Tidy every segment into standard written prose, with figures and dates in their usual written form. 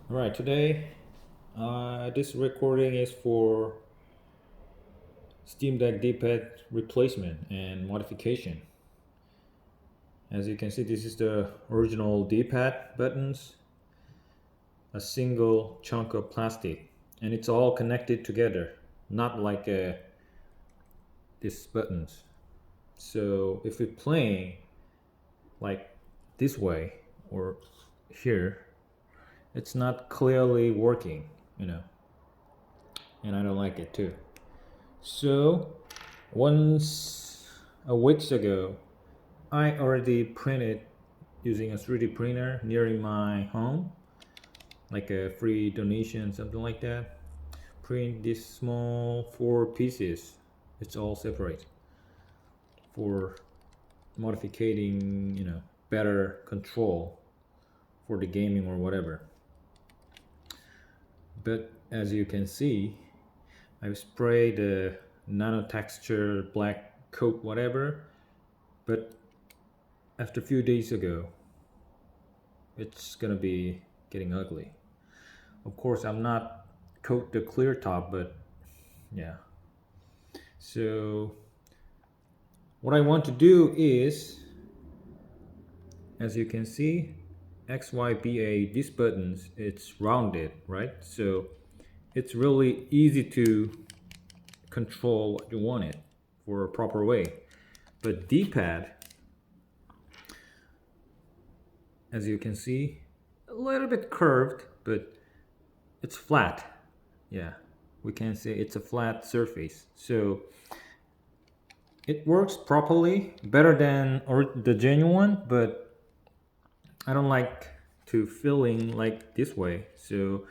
Alright, today this recording is for Steamdeck D-pad replacement and modification. As you can see, this is the original D-pad buttons, a single chunk of plastic, and it's all connected together, not like these buttons. So if we're playing like this way or here, it's not clearly working, and I don't like it too. So once a week ago, I already printed using a 3D printer near my home, like a free donation, something like that. Print this small 4 pieces. It's all separate for modifying, better control for the gaming or whatever. But as you can see, I've sprayed the nano texture black coat whatever, but after a few days ago it's gonna be getting ugly. Of course I'm not coat the clear top, but yeah. So what I want to do is, as you can see, XYBA, these buttons, it's rounded, right? So it's really easy to control what you want it for a proper way. But D-pad, as you can see, a little bit curved, but it's flat. Yeah, we can say it's a flat surface. So it works properly, better than the genuine, but I don't like to feeling like this way. So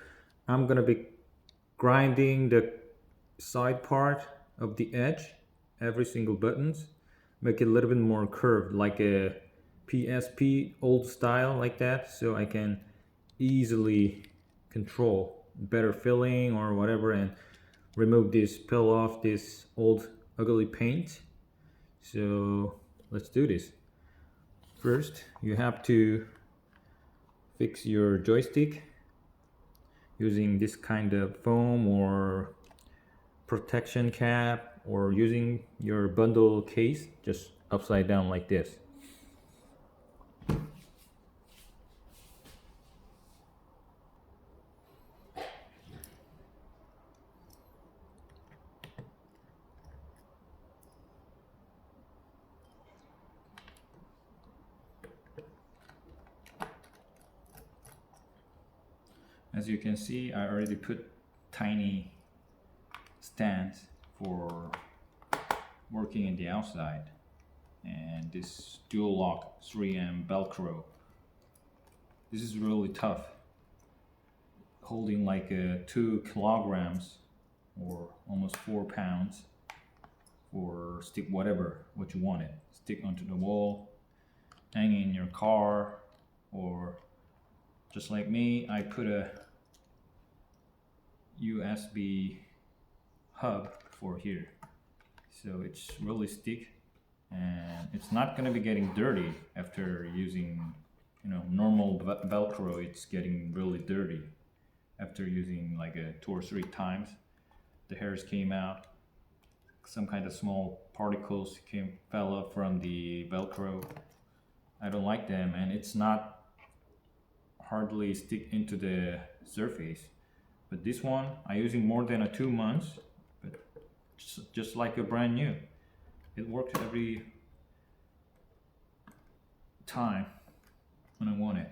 I'm gonna be grinding the side part of the edge, every single buttons, make it a little bit more curved, like a PSP old style, like that, so I can easily control better filling or whatever, and remove this, peel off this old ugly paint. So let's do this. First you have to fix your joystick using this kind of foam or protection cap, or using your bundle case just upside down like this. As you can see, I already put tiny stands for working in the outside, and this dual lock 3M Velcro. This is really tough, holding like 2 kilograms or almost 4 pounds, or stick whatever what you want it. Stick onto the wall, hang in your car, or just like me, I put a USB hub for here, so it's really stick, and it's not going to be getting dirty after using normal Velcro. It's getting really dirty after using like 2 or 3 times. The hairs came out, some kind of small particles fell up from the Velcro. I don't like them, and it's not hardly stick into the surface. But this one I using more than 2 months, but just like a brand new. It works every time when I want it.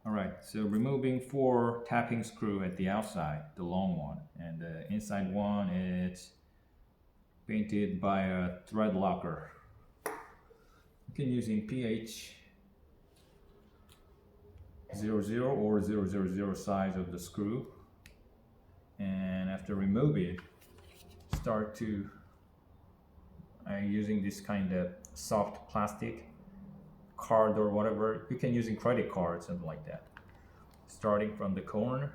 Alright, so removing 4 tapping screw at the outside, the long one, and the inside one is painted by a thread locker. You can use in PH 00 or 000 size of the screw, and after remove it, start to using this kind of soft plastic card or whatever. You can use in credit card, something like that. Starting from the corner,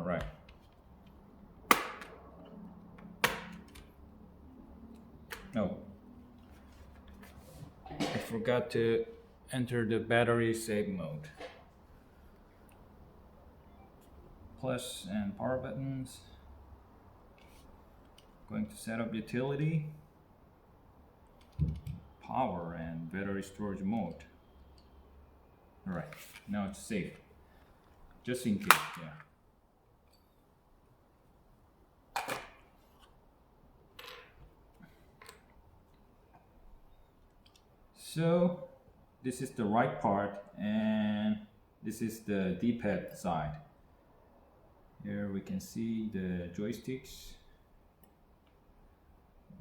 All right. Oh, I forgot to enter the battery save mode. Plus and power buttons. Going to set up utility, power and battery storage mode. All right, now it's safe. Just in case, yeah. So this is the right part and this is the D-pad side. Here we can see the joysticks.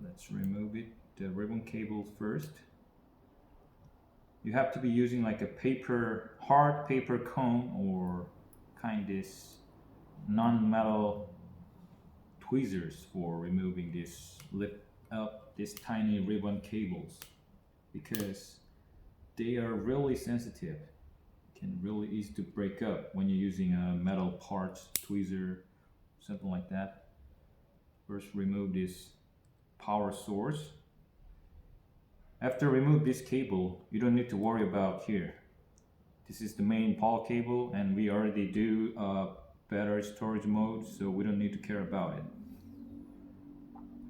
Let's remove it, the ribbon cable first. You have to be using like a paper, hard paper cone or kind of this non-metal tweezers for removing this, lift up these tiny ribbon cables, because they are really sensitive. It can really easy to break up when you're using a metal parts, tweezer, something like that. First remove this power source. After remove this cable, you don't need to worry about here. This is the main power cable and we already do battery storage mode, so we don't need to care about it.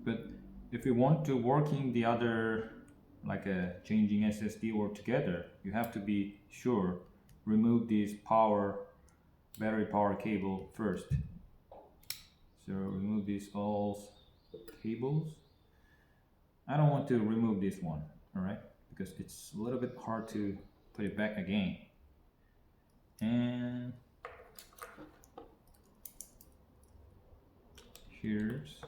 But if you want to working the other, like changing SSD or together, you have to be sure remove this battery power cable first. So remove these all cables. I don't want to remove this one, all right, because it's a little bit hard to put it back again. And here's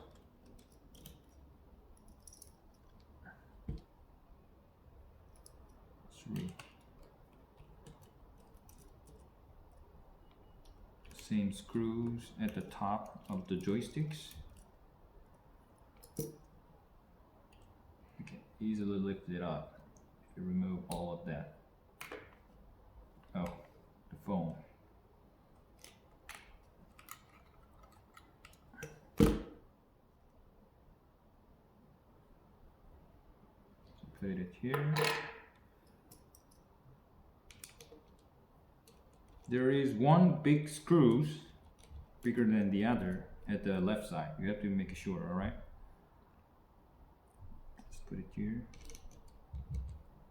same screws at the top of the joysticks. You can easily lift it up if you remove all of that. Oh, the phone. So put it here. There is one big screws bigger than the other at the left side. You have to make sure, all right? Let's put it here.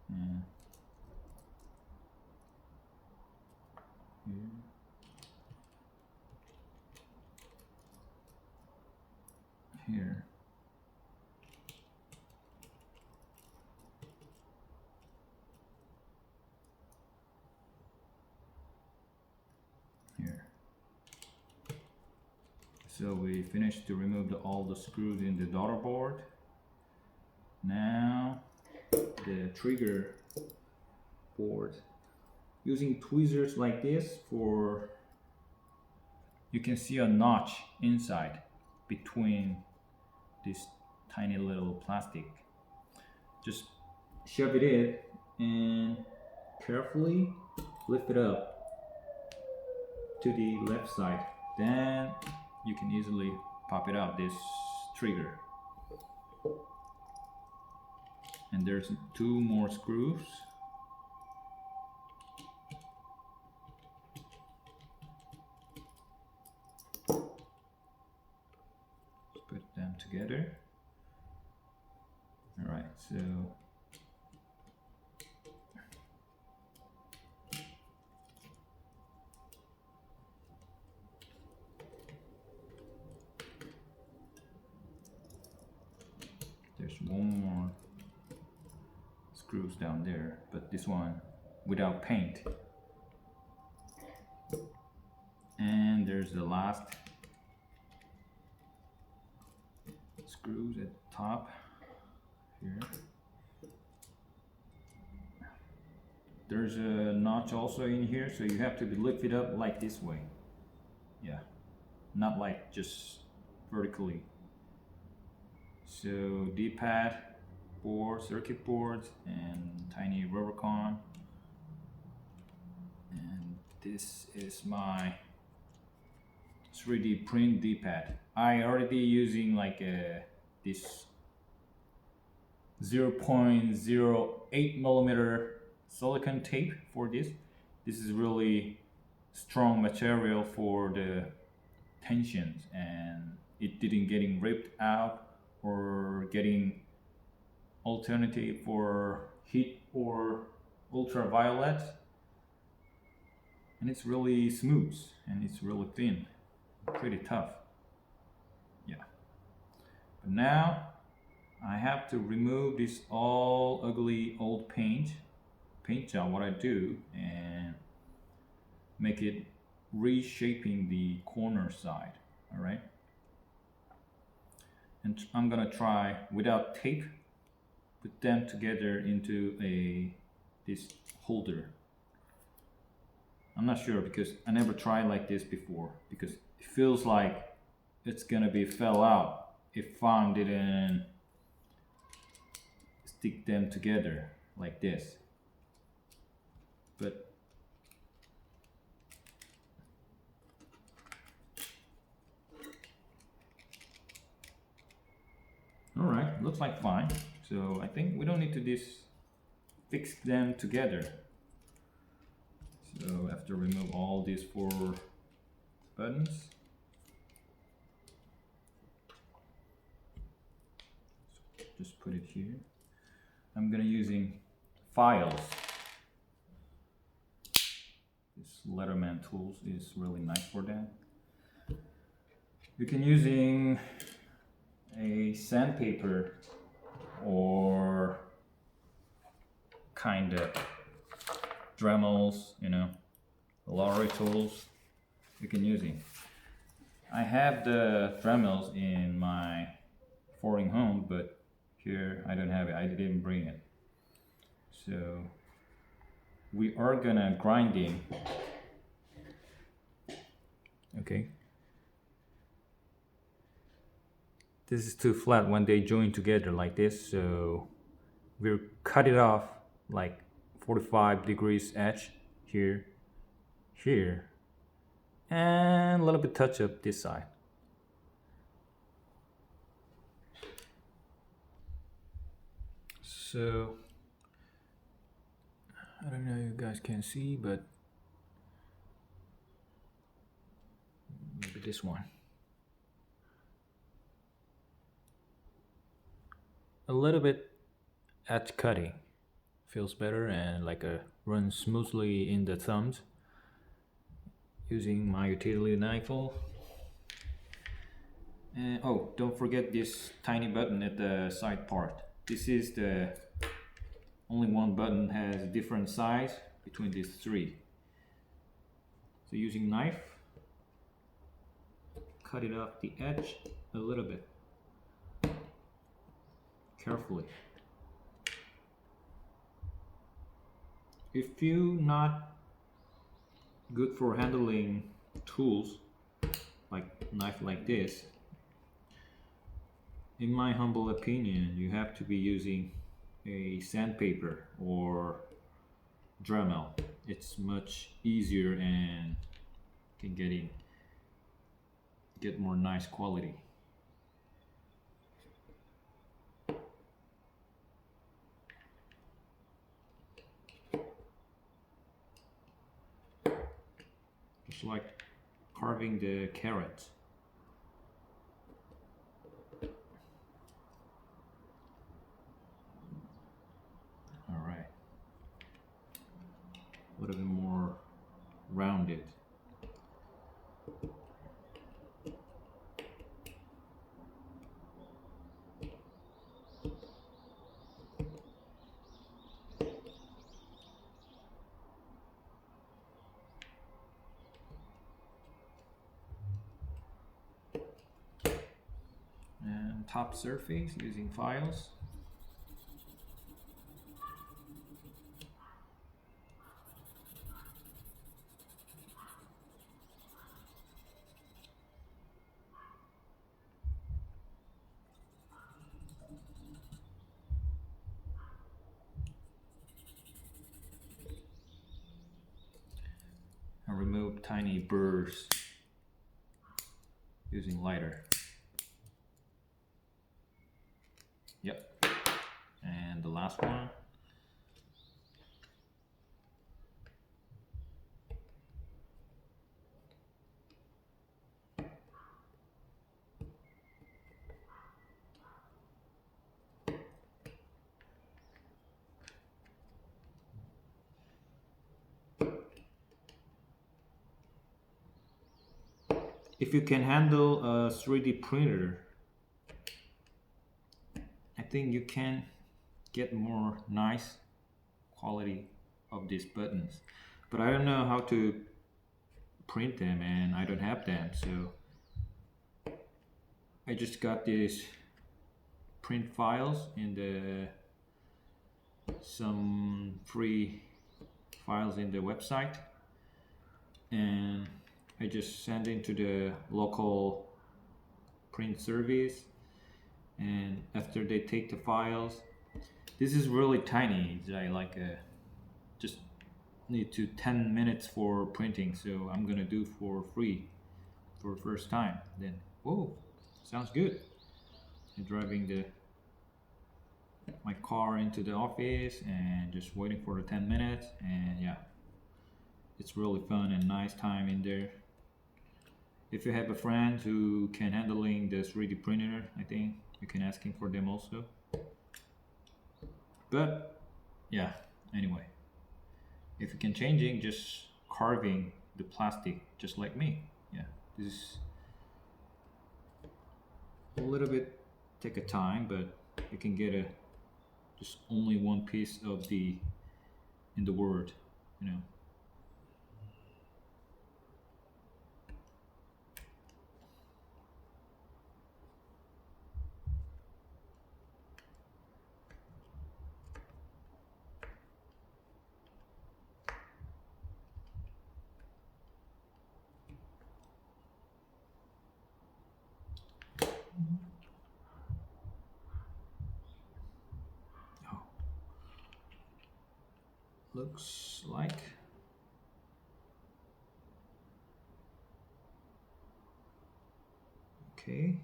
And here. Here. Here. So we finished to remove all the screws in the daughter board. Now the trigger board. Using tweezers like this, for you can see a notch inside between this tiny little plastic. Just shove it in and carefully lift it up to the left side. Then you can easily pop it out, this trigger. And there's 2 more screws. Put them together. All right, so there's one more screws down there, but this one without paint. And there's the last screws at the top here. There's a notch also in here, so you have to lift it up like this way. Yeah, not like just vertically. So D-pad board, circuit boards, and tiny rubber con. And this is my 3D print D-pad. I already using like this 0.08 millimeter silicone tape for this. This is really strong material for the tensions, and it didn't getting ripped out or getting alternative for heat or ultraviolet, and it's really smooth and it's really thin, pretty tough. Yeah, but now I have to remove this all ugly old paint job, what I do, and make it reshaping the corner side. All right, and I'm gonna try without tape, put them together into this holder. I'm not sure because I never tried like this before, because it feels like it's gonna be fell out if I didn't stick them together like this. But all right, looks like fine. So I think we don't need to fix them together. So I have to remove all these 4 buttons. So just put it here. I'm gonna using files. This Letterman tools is really nice for that. You can using a sandpaper or kind of Dremels, you know, lorry tools you can use it. I have the Dremels in my foreign home, but here I don't have it. I didn't bring it. So we are gonna grinding. Okay. This is too flat when they join together like this, so we'll cut it off like 45 degrees edge here, and a little bit touch up this side. So I don't know if you guys can see, but maybe this one. A little bit edge cutting feels better and like runs smoothly in the thumbs using my utility knife. And oh, don't forget this tiny button at the side part. This is the only one button has different size between these 3. So using knife, cut it off the edge a little bit carefully. If you're not good for handling tools like knife like this, in my humble opinion, you have to be using a sandpaper or Dremel. It's much easier and can get more nice quality. Just like carving the carrot. All right, a little bit more rounded. And top surface using files. And remove tiny burrs using lighter. Yep. And the last one. If you can handle a 3D printer, I think you can get more nice quality of these buttons. But I don't know how to print them and I don't have them, so I just got these print files in some free files in the website, and I just send into the local print service, and after they take the files, this is really tiny. It's like just need to 10 minutes for printing, so I'm gonna do for free for first time. Then whoa, sounds good. I'm driving my car into the office and just waiting for the 10 minutes, and yeah, it's really fun and nice time in there. If you have a friend who can handling the 3D printer, I think you can ask him for them also. But yeah, anyway, if you can changing, just carving the plastic just like me. Yeah, this is a little bit take a time, but you can get just only one piece of in the word, you know. Looks like okay.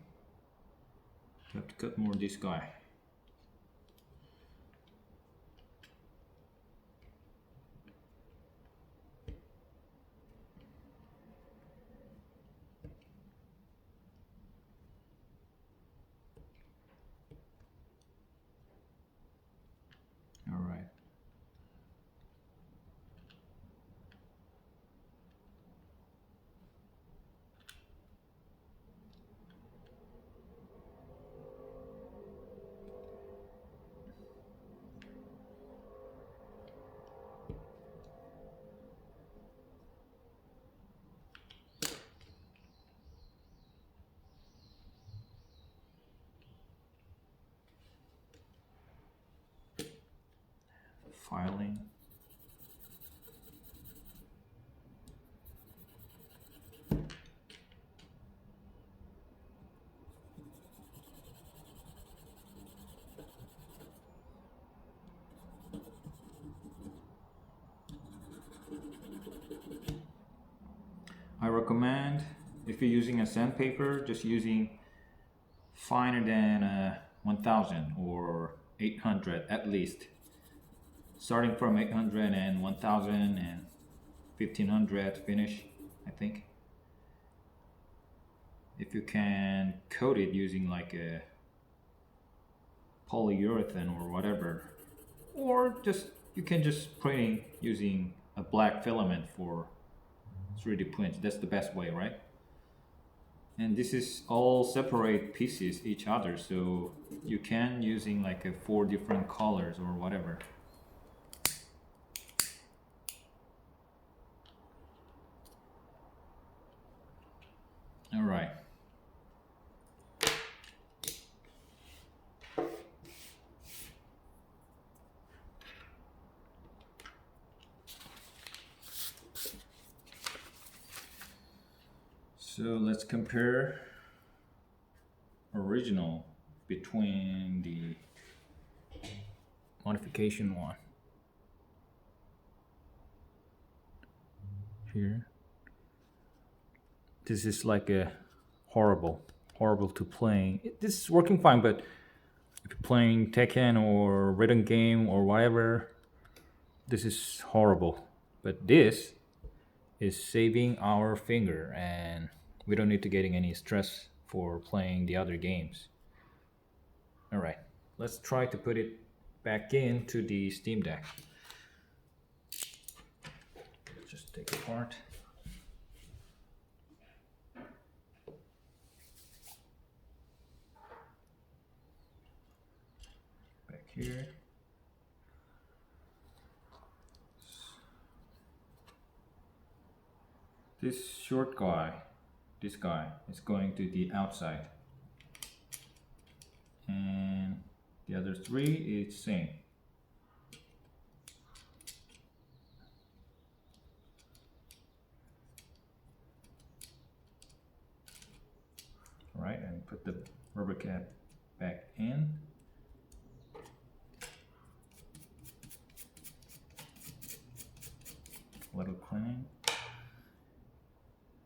Have to cut more this guy. All right. Filing. I recommend, if you're using a sandpaper, just using finer than 1000 or 800 at least. Starting from 800 and 1000 and 1500 finish, I think. If you can coat it using like a polyurethane or whatever, or just you can just printing using a black filament for 3D print. That's the best way, right? And this is all separate pieces each other, so you can using like 4 different colors or whatever. All right. So let's compare original between the modification one. Here. This is like a horrible to playing. This is working fine, but if you're playing Tekken or rhythm game or whatever, this is horrible. But this is saving our finger, and we don't need to getting any stress for playing the other games. All right, let's try to put it back into the Steam Deck. Just take it apart. Back here. This short guy, this guy is going to the outside, and the other three is same. All right, and put the rubber cap back in. Little cleaning.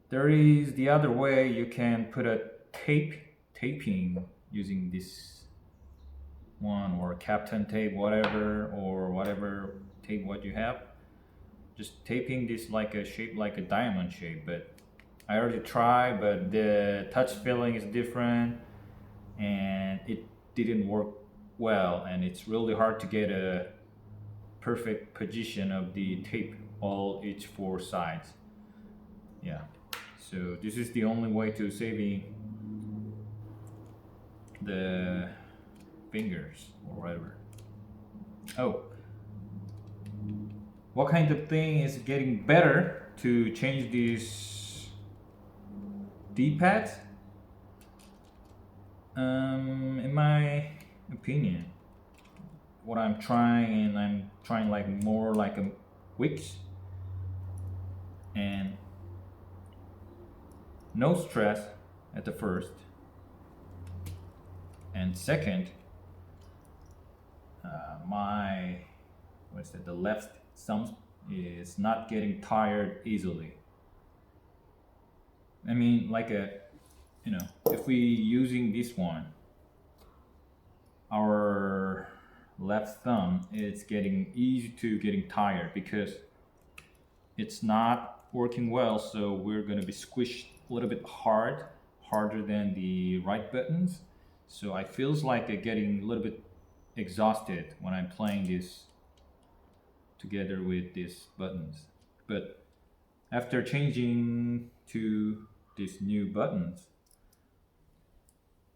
There is the other way. You can put a taping using this one, or Captain tape, whatever, or whatever tape what you have. Just taping this like a shape, like a diamond shape. But I already tried, but the touch feeling is different, and it didn't work well. And it's really hard to get a perfect position of the tape, all each four sides. Yeah. So this is the only way to saving the fingers or whatever. Oh, what kind of thing is getting better to change these D-pads? In my opinion, what I'm trying like more like a Wix, and no stress at the first, and second, the left thumb is not getting tired easily. I mean, like if we using this one, our left thumb is getting easy to getting tired because it's not working well, so we're going to be squished a little bit harder than the right buttons. So I feels like getting a little bit exhausted when I'm playing this together with these buttons. But after changing to these new buttons,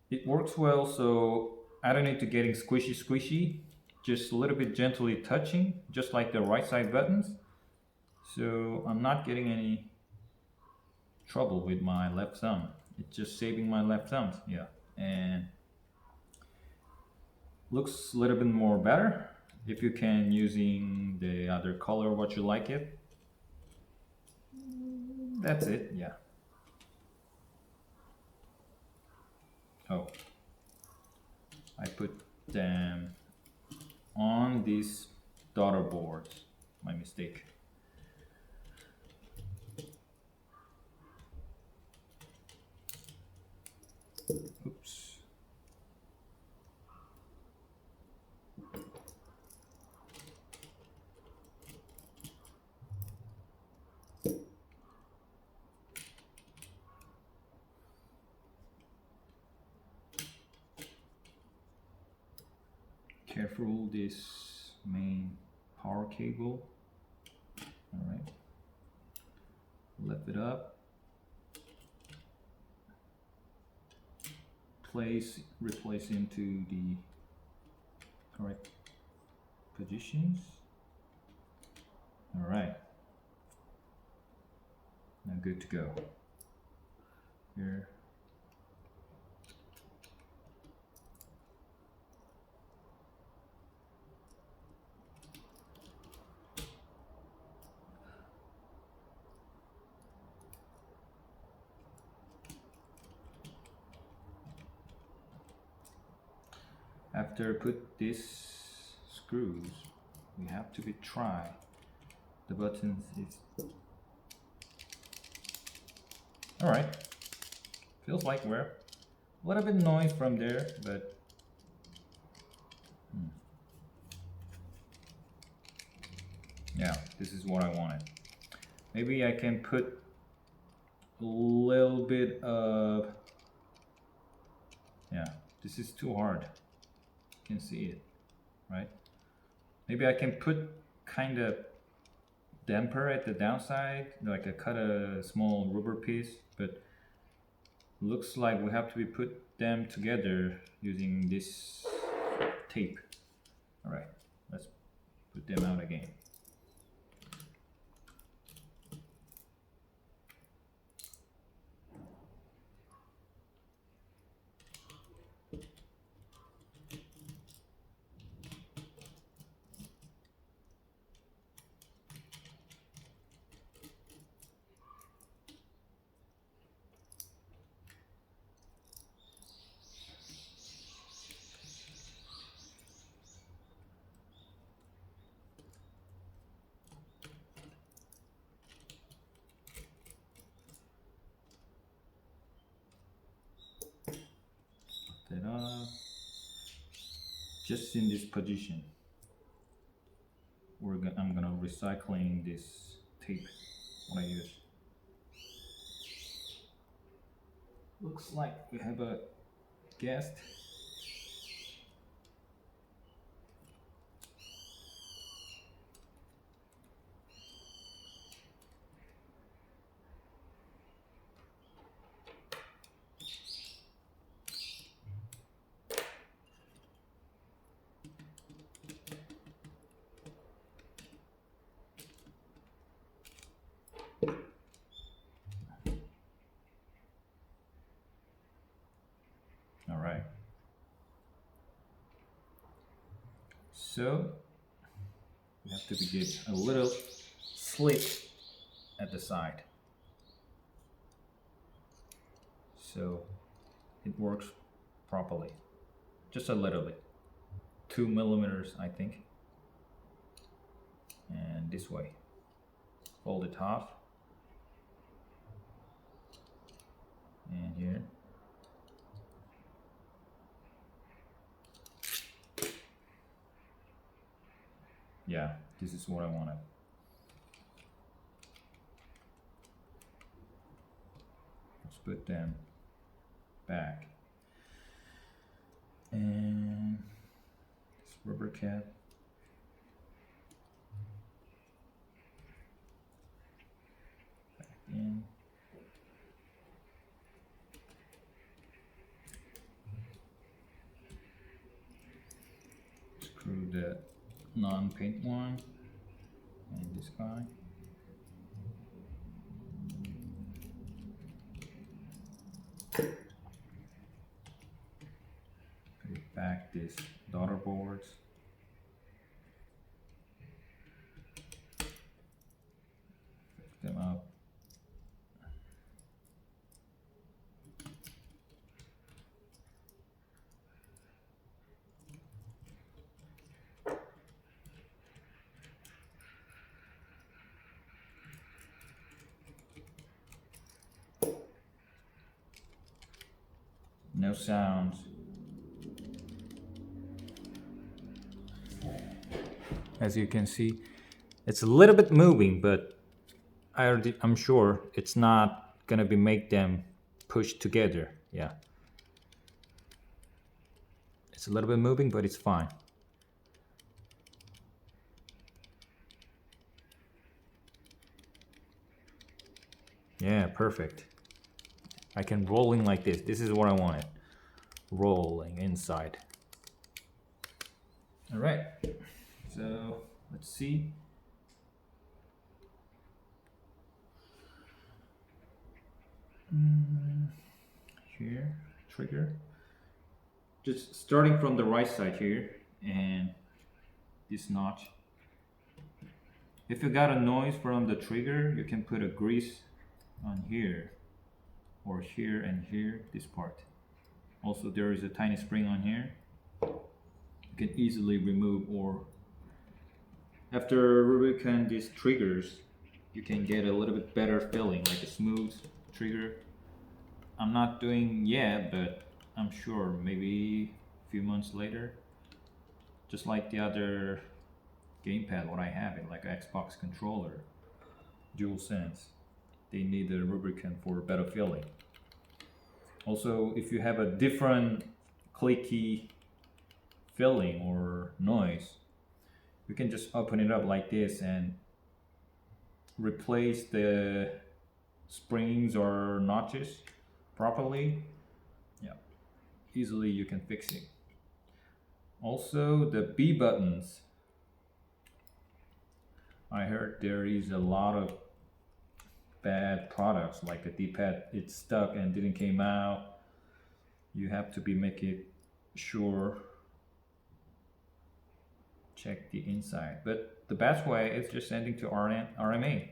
it works well, so I don't need to getting squishy, just a little bit gently touching, just like the right side buttons. So I'm not getting any trouble with my left thumb. It's just saving my left thumb, yeah. And looks a little bit more better if you can using the other color what you like it. That's it, yeah. Oh, I put them on these daughter boards. My mistake. Oops. Careful this main power cable. All right. Lift it up. Replace into the correct positions. All right. Now good to go. Here. After put these screws, we have to try the buttons. All right, Feels like we're a little bit noise from there, but yeah, this is what I wanted. Maybe I can put a little bit of, yeah, this is too hard. You can see it, right? Maybe I can put kind of damper at the downside, like I cut a small rubber piece, but looks like we have to be put them together using this tape. All right, let's put them out again. That up. Just in this position, I'm gonna recycling this tape. What I use. Looks like we have a guest. All right. So we have to get a little slit at the side, so it works properly. Just a little bit, 2 millimeters, I think. And this way, fold it half, and here. Yeah, this is what I wanted. Let's put them back. And this rubber cap. Back in. Screw the non-paint one and this guy. Put back these daughter boards. Pick them up. No sounds. As you can see, it's a little bit moving, but I'm sure it's not gonna be make them push together. Yeah, it's a little bit moving, but it's fine. Yeah, perfect. I can rolling like this. This is what I wanted. Rolling inside. All right. So let's see. Here, trigger. Just starting from the right side here, and this notch. If you got a noise from the trigger, you can put a grease on here, or here and here, this part. Also, there is a tiny spring on here. You can easily remove, or after lubricant these triggers, you can get a little bit better feeling, like a smooth trigger. I'm not doing yet, but I'm sure maybe a few months later, just like the other gamepad what I have it, like Xbox controller, DualSense, they need a lubricant for better feeling. Also, if you have a different clicky feeling or noise, you can just open it up like this and replace the springs or notches properly. Yeah, easily you can fix it. Also, the B buttons, I heard there is a lot of bad products, like a D-pad, it's stuck and didn't came out. You have to make it sure, check the inside. But the best way is just sending to RMA.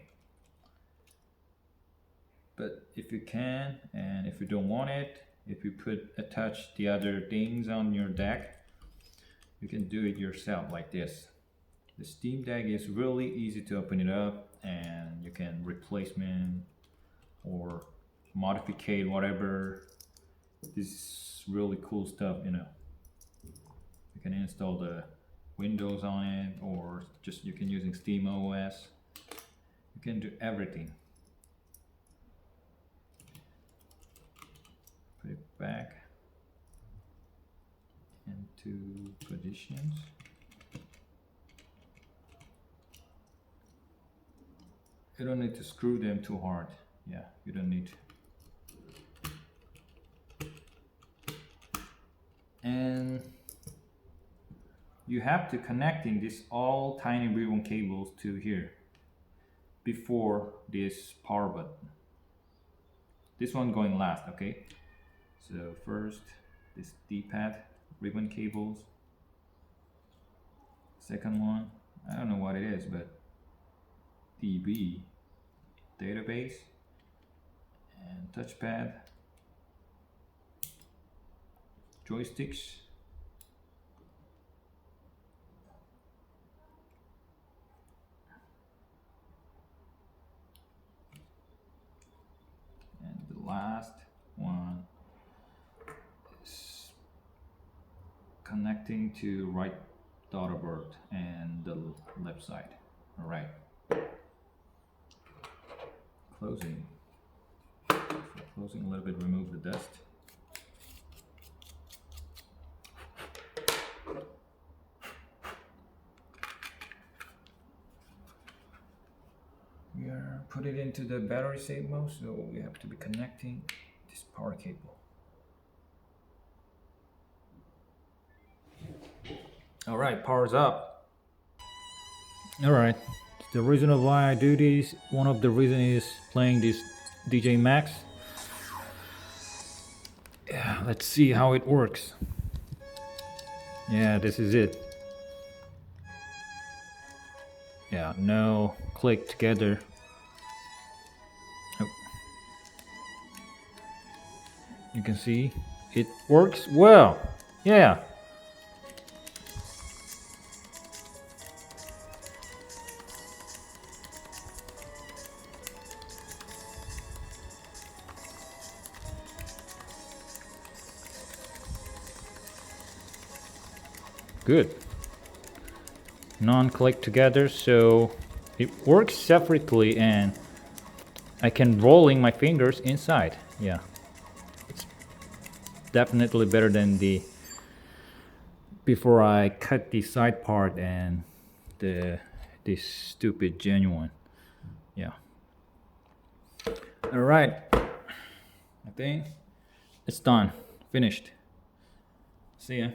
But if you can, and if you don't want it, if you attach the other things on your deck, you can do it yourself like this. The Steamdeck is really easy to open it up, and you can replacement or modificate whatever. This is really cool stuff, you know. You can install the Windows on it, or just you can using Steam OS. You can do everything. Put it back into positions. You don't need to screw them too hard. Yeah, you don't need to. And you have to connecting this all tiny ribbon cables to here before this power button. This one going last, okay? So first, this D-pad ribbon cables. Second one, I don't know what it is, but DB database and touchpad, joysticks, and the last one is connecting to right daughterboard and the left side. All right. Closing. Closing a little bit, remove the dust. We are put it into the battery save mode, so we have to be connecting this power cable. All right, power's up. All right. The reason why I do this, one of the reasons is playing this DJeiMax. Yeah, let's see how it works. Yeah, this is it. Yeah, no click together. Oh. You can see it works well. Yeah. Good. Non-click together, so it works separately, and I can rolling my fingers inside. Yeah, it's definitely better than the before I cut the side part and this stupid genuine. Yeah. All right, I think it's done, finished. See ya.